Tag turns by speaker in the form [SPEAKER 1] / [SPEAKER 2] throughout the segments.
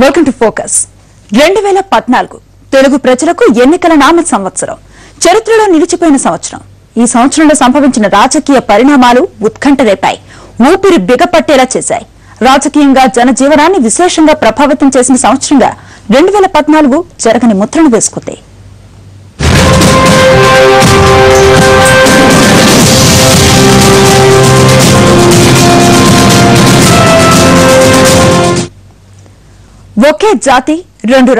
[SPEAKER 1] welcome to focus 2014 Telugu ప్రజలకు ఎన్నికల నామ సంవత్సరం చరిత్రలో నిలిచిపోయిన సంవత్సరం ఈ సంవత్సరంలో సంభవించిన రాజకీయ పరిణామాలు ఉత్కంఠ రేపాయి ఊపిరి బిగపట్టేలా చేశాయి రాజకీయంగా జనజీవనాన్ని విశేషంగా ప్రభావితం చేసిన సంవత్సరంగా 2014 జరగని ముద్రను వేసుకుంది ఒకే జాతి రెండు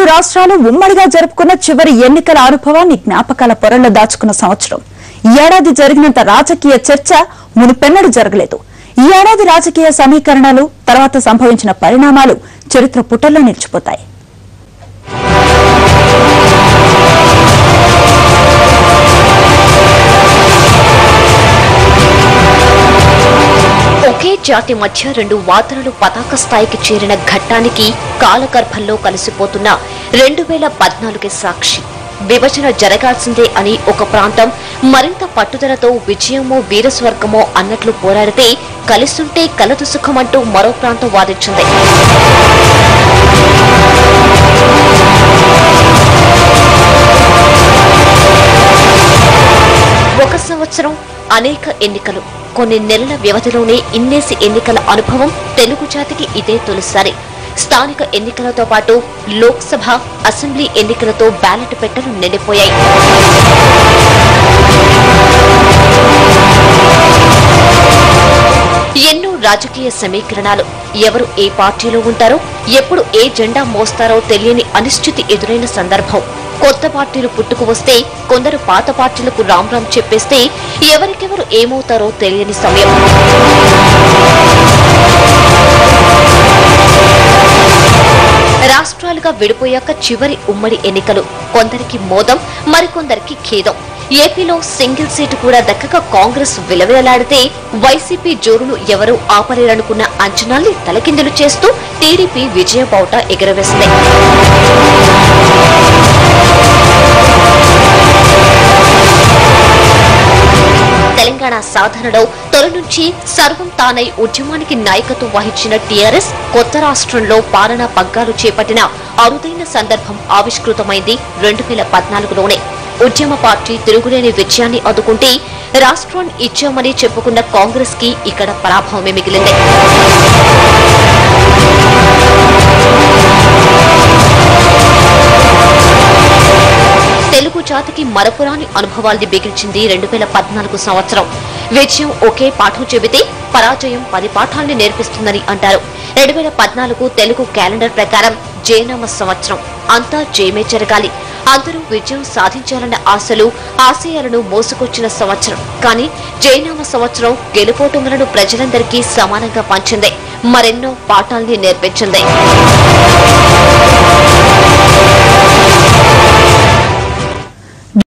[SPEAKER 1] రాష్ట్రాలు ఉమ్మడిగా జరుపుకున్న చివరి ఎన్నికల అనుభవాన్ని జ్ఞాపకాల పొరల్లో దాచుకున్న సంవత్సరం ఈ ఏడాది జరిగినంత రాజకీయ చర్చ మునుపెన్నడూ జరగలేదు ఈ ఏడాది రాజకీయ సమీకరణాలు తర్వాత సంభవించిన పరిణామాలు చరిత్ర పుటల్లో నిలిచిపోతాయి
[SPEAKER 2] ఒకే జాతి మధ్య రెండు వాదనలు పతాక స్థాయికి చేరిన ఘట్టానికి కాలగర్భంలో కలిసిపోతున్న 2014 సాక్షి విభజన జరగాల్సిందే అని ఒక ప్రాంతం మరింత పట్టుదలతో విజయమో వీరస్వర్గమో అన్నట్లు పోరాడితే కలిసుంటే కలదు సుఖమంటూ మరో ప్రాంతం వాదించింది ఒక సంవత్సరం అనేక ఎన్నికలు కొన్ని నెలల వ్యవధిలోనే ఇన్నేసి ఎన్నికల అనుభవం తెలుగు జాతికి ఇదే తొలిసారి స్థానిక ఎన్నికలతో పాటు లోక్సభ అసెంబ్లీ ఎన్నికలతో బ్యాలెట్ పెట్టెలు నిండిపోయాయి ఎన్నో రాజకీయ సమీకరణాలు ఎవరు ఏ పార్టీలో ఉంటారో ఎప్పుడు ఏ జెండా మోస్తారో తెలియని అనిశ్చితి ఎదురైన సందర్భం కొత్త పార్టీలు పుట్టుకు వస్తే కొందరు పాత పార్టీలకు రామ్ రామ్ చెప్పేస్తే ఎవరికెవరు ఏమవుతారో తెలియని సమయం రాష్ట్రాలుగా విడిపోయాక చివరి ఉమ్మడి ఎన్నికలు కొందరికి మోదం మరికొందరికి ఖేదం ఏపీలో సింగిల్ సీటు కూడా దక్కక కాంగ్రెస్ విలవిలలాడితే వైసీపీ జోరును ఎవరూ ఆపలేరనుకున్న అంచనాల్ని తలకిందులు చేస్తూ టీడీపీ విజయబావుట ఎగురవేసింది తెలంగాణ సాధనలో తొలి నుంచి సర్వం తానై ఉద్యమానికి నాయకత్వం వహించిన టీఆర్ఎస్ కొత్త రాష్ట్రంలో పాలనా పగ్గాలు చేపట్టిన అరుదైన సందర్భం ఆవిష్కృతమైంది 2014లోనే ఉద్యమ పార్టీ తిరుగులేని విజయాన్ని అందుకుంటే రాష్ట్రాన్ని ఇచ్చామని చెప్పుకున్న కాంగ్రెస్ కి ఇక్కడ పరాభవమే మిగిలింది తెలుగు జాతికి మరపురాని అనుభవాల్ని బిగించింది 2014 సంవత్సరం విజయం ఒకే పాఠం చెబితే పరాజయం 10 పాఠాల్ని నేర్పిస్తుందని అంటారు 2014 తెలుగు క్యాలెండర్ ప్రకారం జయనామ సంవత్సరం అంతా జయమే జరగాలి అందరూ విజయం సాధించాలన్న ఆశలు ఆశయాలను మోసుకొచ్చిన సంవత్సరం కానీ జయనామ సంవత్సరం గెలుపోటములను ప్రజలందరికీ సమానంగా పంచింది మరెన్నో పాఠాల్ని నేర్పించింది